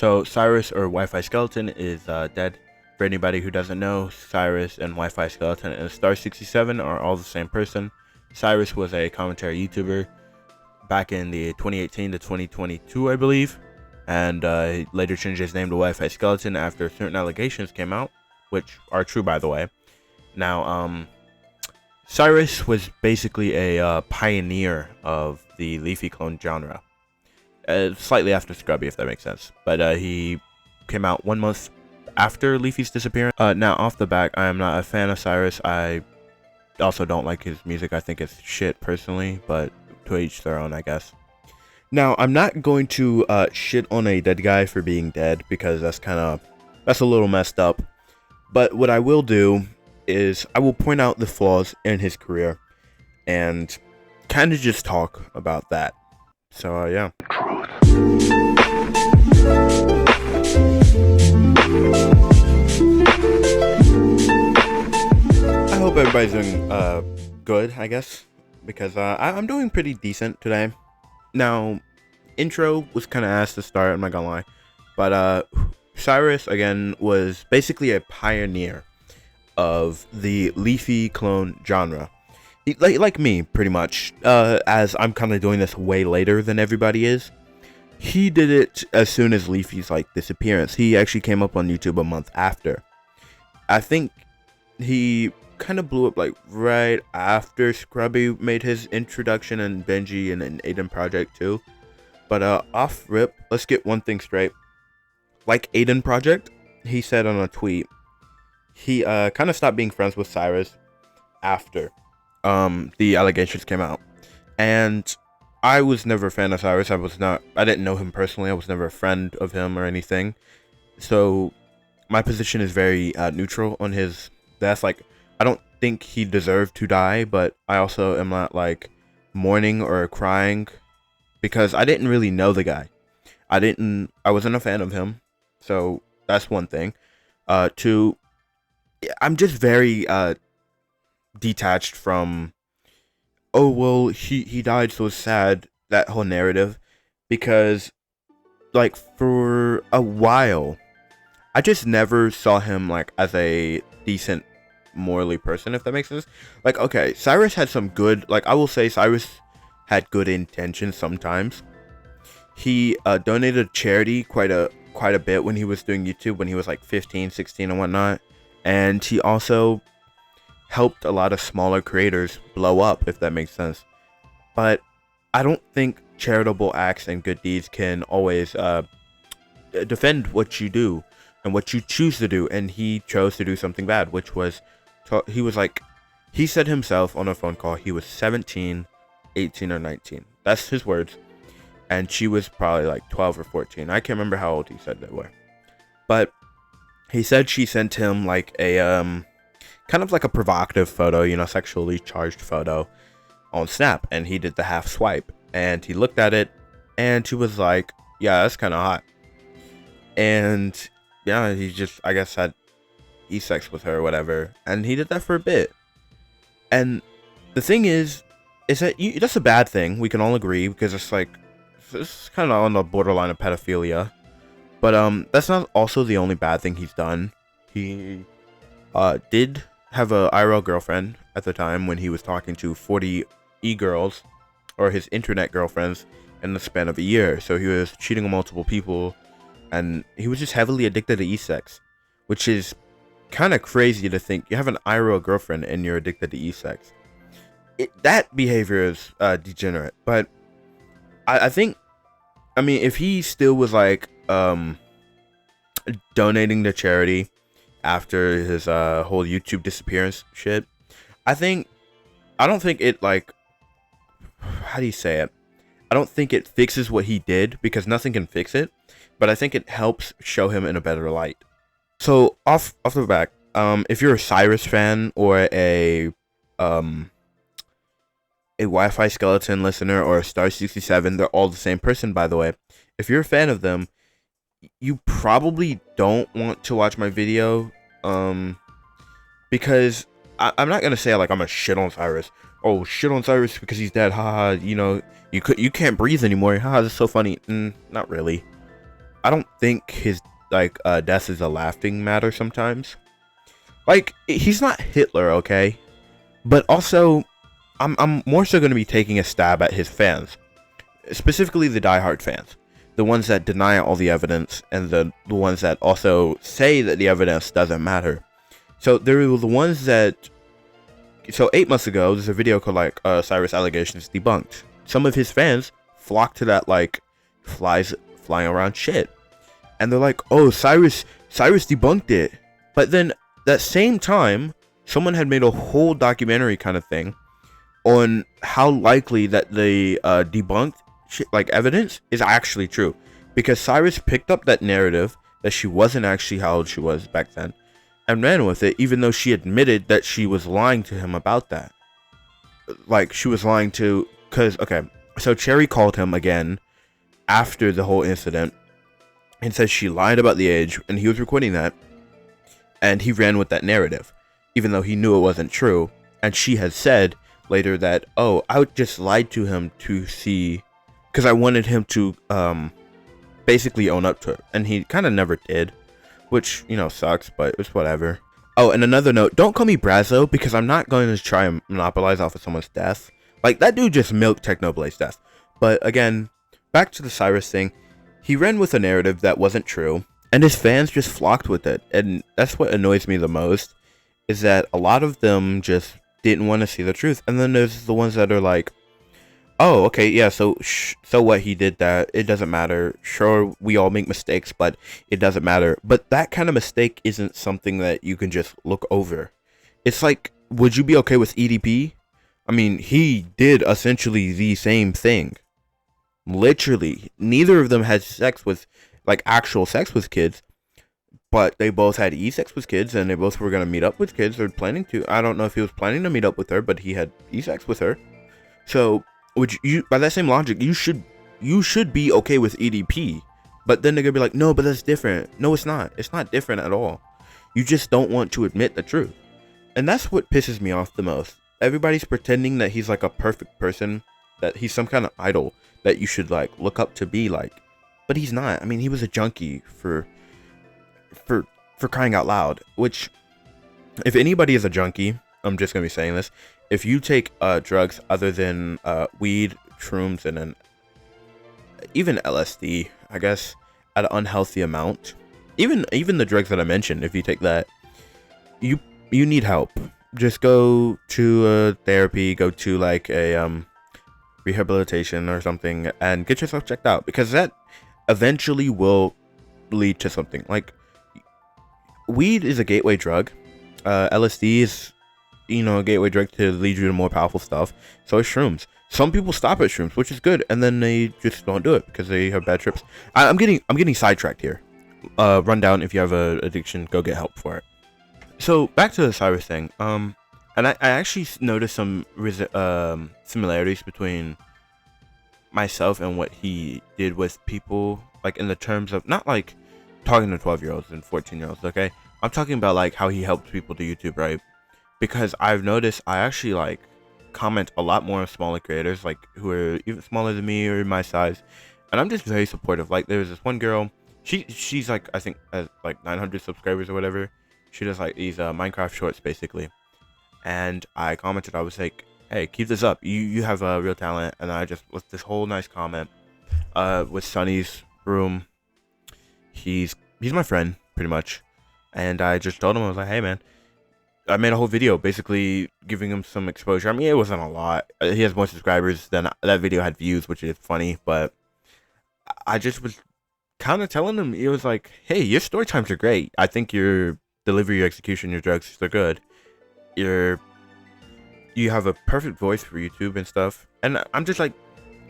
So Cyrus or Wi-Fi Skeleton is dead. For anybody who doesn't know, Cyrus and Wi-Fi Skeleton and Star67 are all the same person. Cyrus was a commentary YouTuber back in the 2018 to 2022, I believe, and he later changed his name to Wi-Fi Skeleton after certain allegations came out, which are true, by the way. Now, Cyrus was basically a pioneer of the Leafy clone genre. Slightly after Scrubby, if that makes sense. But he came out 1 month after Leafy's disappearance. Now, off the back, I am not a fan of Cyrus. I also don't like his music. I think it's shit, personally, but to each their own, I guess. Now, I'm not going to shit on a dead guy for being dead, because that's a little messed up. But what I will do is I will point out the flaws in his career and kind of just talk about that. So, yeah. I hope everybody's doing good, I guess, because I'm doing pretty decent today. Now, intro was kind of ass to start, I'm not gonna lie, but Cyrus, again, was basically a pioneer of the Leafy clone genre. Like me, pretty much, as I'm kind of doing this way later than everybody is. He did it as soon as Leafy's disappearance. He actually came up on YouTube a month after. I think he kind of blew up right after Scrubby made his introduction, and Benji and an Aiden project too. But off rip, let's get one thing straight. Like Aiden project, he said on a tweet, he kind of stopped being friends with Cyrus after the allegations came out. And I was never a fan of Cyrus. I didn't know him personally. I was never a friend of him or anything. So my position is very neutral on his death. I don't think he deserved to die, but I also am not mourning or crying, because I didn't really know the guy. I wasn't a fan of him. So that's one thing. Two, I'm just very detached from, oh well, he died so sad, that whole narrative, because for a while I just never saw him as a decent morally person, if that makes sense. Okay, Cyrus had some good, I will say Cyrus had good intentions sometimes. He donated charity quite a bit when he was doing YouTube, when he was 15, 16 and whatnot, and he also helped a lot of smaller creators blow up, if that makes sense. But I don't think charitable acts and good deeds can always defend what you do and what you choose to do. And he chose to do something bad, which was he said himself on a phone call he was 17, 18 or 19. That's his words. And she was probably 12 or 14. I can't remember how old he said they were. But he said she sent him a kind of a provocative photo, sexually charged photo on Snap, and he did the half swipe, and he looked at it, and he was like, yeah, that's kind of hot. And yeah, he just, I guess, had sex with her or whatever, and he did that for a bit. And the thing is that that's a bad thing, we can all agree, because it's kind of on the borderline of pedophilia. But that's not also the only bad thing he's done. He did have a IRL girlfriend at the time when he was talking to 40 e-girls, or his internet girlfriends, in the span of a year. So he was cheating on multiple people, and he was just heavily addicted to e-sex, which is kind of crazy to think. You have an IRL girlfriend and you're addicted to e-sex. That behavior is degenerate. But I think, if he still was donating to charity after his whole YouTube disappearance shit, I don't think it how do you say it? I don't think it fixes what he did, because nothing can fix it, but I think it helps show him in a better light. So off the back, if you're a Cyrus fan or a Wi-Fi Skeleton listener or a Star67, they're all the same person, by the way. If you're a fan of them, you probably don't want to watch my video, because I'm not gonna say I'm gonna shit on Cyrus. Oh, shit on Cyrus because he's dead. Haha, you can't breathe anymore. Haha, that's so funny. Not really. I don't think his like death is a laughing matter sometimes. Like, he's not Hitler, okay? But also, I'm more so going to be taking a stab at his fans, specifically the diehard fans, the ones that deny all the evidence, and the ones that also say that the evidence doesn't matter. So there were the ones that. So 8 months ago, there's a video called like Cyrus allegations debunked. Some of his fans flocked to that like flies flying around shit, and they're like, "Oh, Cyrus debunked it." But then that same time, someone had made a whole documentary kind of thing on how likely that the debunked shit, like evidence is actually true, because Cyrus picked up that narrative that she wasn't actually how old she was back then and ran with it, even though she admitted that she was lying to him about that. Like, she was lying to, because, okay, so Cherry called him again after the whole incident and said she lied about the age, and he was recording that, and he ran with that narrative, even though he knew it wasn't true. And she had said later that, oh, I just lied to him to see, because I wanted him to basically own up to it, and he kind of never did, which, you know, sucks, but it's whatever. Oh, and another note, don't call me Brazo, because I'm not going to try and monopolize off of someone's death. Like, that dude just milked Technoblade's death. But again, back to the Cyrus thing, he ran with a narrative that wasn't true, and his fans just flocked with it. And that's what annoys me the most, is that a lot of them just didn't want to see the truth. And then there's the ones that are like, oh, okay, yeah, so what, he did that, it doesn't matter. Sure, we all make mistakes, but it doesn't matter. But that kind of mistake isn't something that you can just look over. It's like, would you be okay with EDP? I mean, he did essentially the same thing. Literally, neither of them had sex with, like, actual sex with kids, but they both had e-sex with kids, and they both were going to meet up with kids, or planning to. I don't know if he was planning to meet up with her, but he had e-sex with her. So, which you, by that same logic, you should be okay with EDP. But then they're gonna be like, no, but that's different. No, it's not. It's not different at all. You just don't want to admit the truth. And that's what pisses me off the most. Everybody's pretending that he's like a perfect person, that he's some kind of idol that you should like look up to be like. But he's not. I mean, he was a junkie for crying out loud. Which, if anybody is a junkie, I'm just gonna be saying this. If you take drugs other than weed, shrooms, and then even LSD, I guess, at an unhealthy amount, even the drugs that I mentioned, if you take that, you need help. Just go to therapy, go to like a rehabilitation or something, and get yourself checked out, because that eventually will lead to something. Like, weed is a gateway drug. LSD is, you know, a gateway drug to lead you to more powerful stuff. So is shrooms. Some people stop at shrooms, which is good, and then they just don't do it because they have bad trips. I'm getting sidetracked here. Rundown: if you have a addiction, go get help for it. So back to the Cyrus thing. And I actually noticed some similarities between myself and what he did with people, like in the terms of not like talking to 12-year-olds and 14-year-olds. Okay, I'm talking about like how he helped people do YouTube, right? Because I've noticed I actually like comment a lot more on smaller creators, like who are even smaller than me or my size, and I'm just very supportive. Like, there's this one girl, she's like, I think has like 900 subscribers or whatever. She does like these Minecraft shorts basically, and I commented, I was like, hey, keep this up, you have a real talent. And I just left this whole nice comment with Sunny's room. He's my friend pretty much, and I just told him, I was like, hey man, I made a whole video basically giving him some exposure. I mean, it wasn't a lot. He has more subscribers than that video had views, which is funny. But I just was kind of telling him, it was like, hey, your story times are great. I think your delivery, your execution, your drugs, they're good. You have a perfect voice for YouTube and stuff. And I'm just like,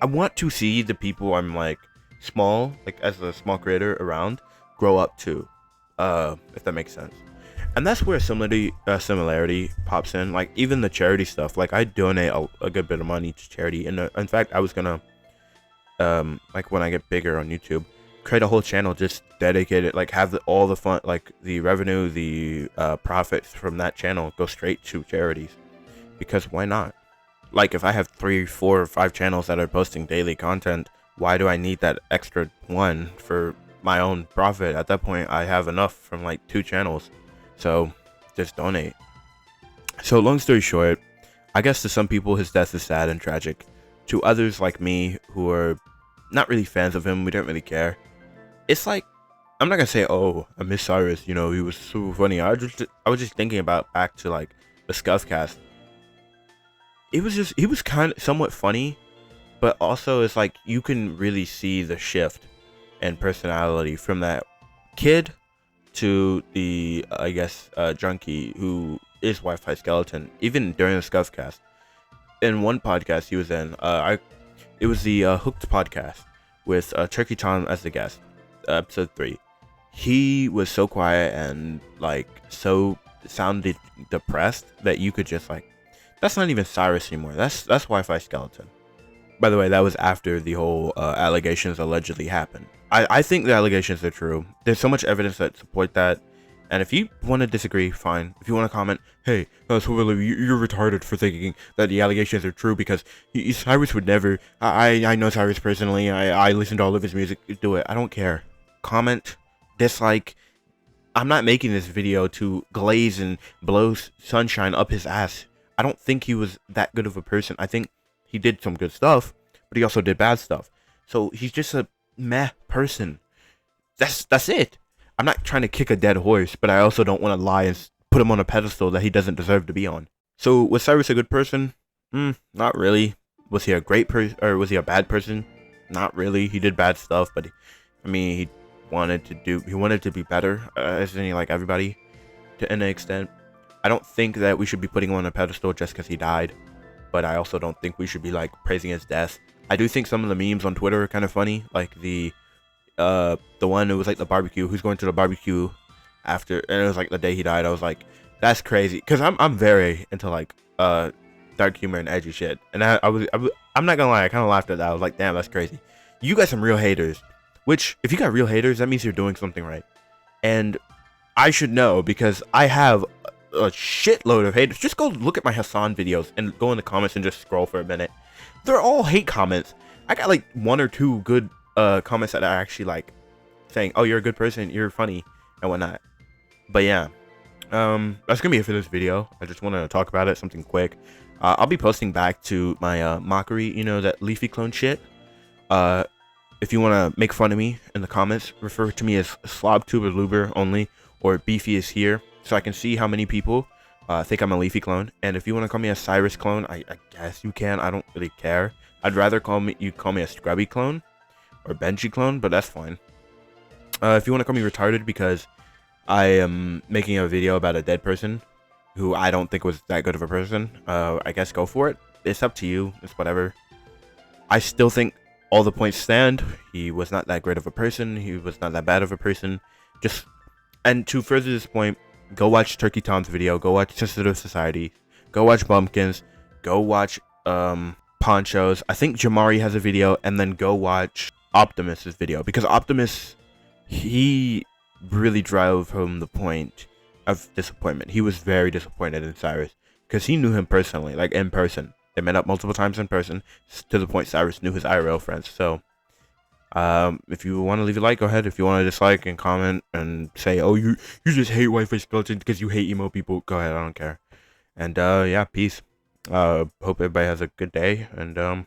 I want to see the people I'm like small, like as a small creator around, grow up to, if that makes sense. And that's where similarity pops in. Like, even the charity stuff, like I donate a good bit of money to charity. And in fact, I was gonna like when I get bigger on YouTube, create a whole channel just dedicated, like have all the fun, like the revenue, the profits from that channel go straight to charities. Because why not? Like, if I have 3, 4, or 5 channels that are posting daily content, why do I need that extra one for my own profit. At that point, I have enough from like 2 channels, so just donate. So long story short, I guess to some people his death is sad and tragic. To others like me who are not really fans of him, we don't really care. It's like, I'm not gonna say, oh, I miss Cyrus, you know, he was super funny. I was just thinking about back to like the Scuffcast. He was kind of somewhat funny, but also it's like you can really see the shift in personality from that kid to the I guess junkie who is Wi-Fi Skeleton. Even during the Scuffcast, in one podcast he was in, it was the Hooked podcast with Turkey Tom as the guest, episode 3. He was so quiet and like so sounded depressed that you could just like, that's not even Cyrus anymore. That's Wi-Fi Skeleton. By the way, that was after the whole allegations allegedly happened. I think the allegations are true. There's so much evidence that support that. And if you want to disagree, fine. If you want to comment, hey, you're retarded for thinking that the allegations are true because Cyrus would never. I know Cyrus personally. I listen to all of his music. Do it. I don't care. Comment, dislike. I'm not making this video to glaze and blow sunshine up his ass. I don't think he was that good of a person. I think he did some good stuff, but he also did bad stuff. So he's just a meh person. That's it. I'm not trying to kick a dead horse, but I also don't want to lie and put him on a pedestal that he doesn't deserve to be on. So was Cyrus a good person? Not really. Was he a great person, or was he a bad person? Not really. He did bad stuff, but he wanted to be better, isn't he, like everybody, to an extent. I don't think that we should be putting him on a pedestal just because he died, but I also don't think we should be like praising his death. I do think some of the memes on Twitter are kind of funny, like the one who was like the barbecue, who's going to the barbecue after, and it was like the day he died. I was like, that's crazy, because I'm very into like dark humor and edgy shit, and I'm not gonna lie, I kind of laughed at that. I was like, damn, that's crazy. You got some real haters, which if you got real haters, that means you're doing something right, and I should know because I have a shitload of haters. Just go look at my Hassan videos and go in the comments and just scroll for a minute. They're all hate comments. I got like 1 or 2 good comments that are actually like saying, oh, you're a good person, you're funny and whatnot. But yeah, that's gonna be it for this video. I just want to talk about it, something quick. I'll be posting back to my mockery, you know, that Leafy clone shit. If you want to make fun of me in the comments, refer to me as SlobTuberLuber only, or Beefy is here, so I can see how many people think I'm a Leafy clone. And if you want to call me a Cyrus clone, I guess you can. I don't really care. I'd rather you call me a Scrubby clone or Benji clone, but that's fine. If you want to call me retarded because I am making a video about a dead person who I don't think was that good of a person, I guess go for it. It's up to you. It's whatever. I still think all the points stand. He was not that great of a person. He was not that bad of a person. And to further this point, go watch Turkey Tom's video. Go watch Sensitive Society. Go watch Bumpkins. Go watch Ponchos. I think Jamari has a video. And then go watch Optimus's video. Because Optimus, he really drove home the point of disappointment. He was very disappointed in Cyrus. Because he knew him personally. Like, in person. They met up multiple times in person. To the point Cyrus knew his IRL friends. So if you want to leave a like, go ahead. If you want to dislike and comment and say, oh, you just hate Wi-Fi Skeleton because you hate emo people, go ahead. I don't care. And yeah, peace. Hope everybody has a good day, and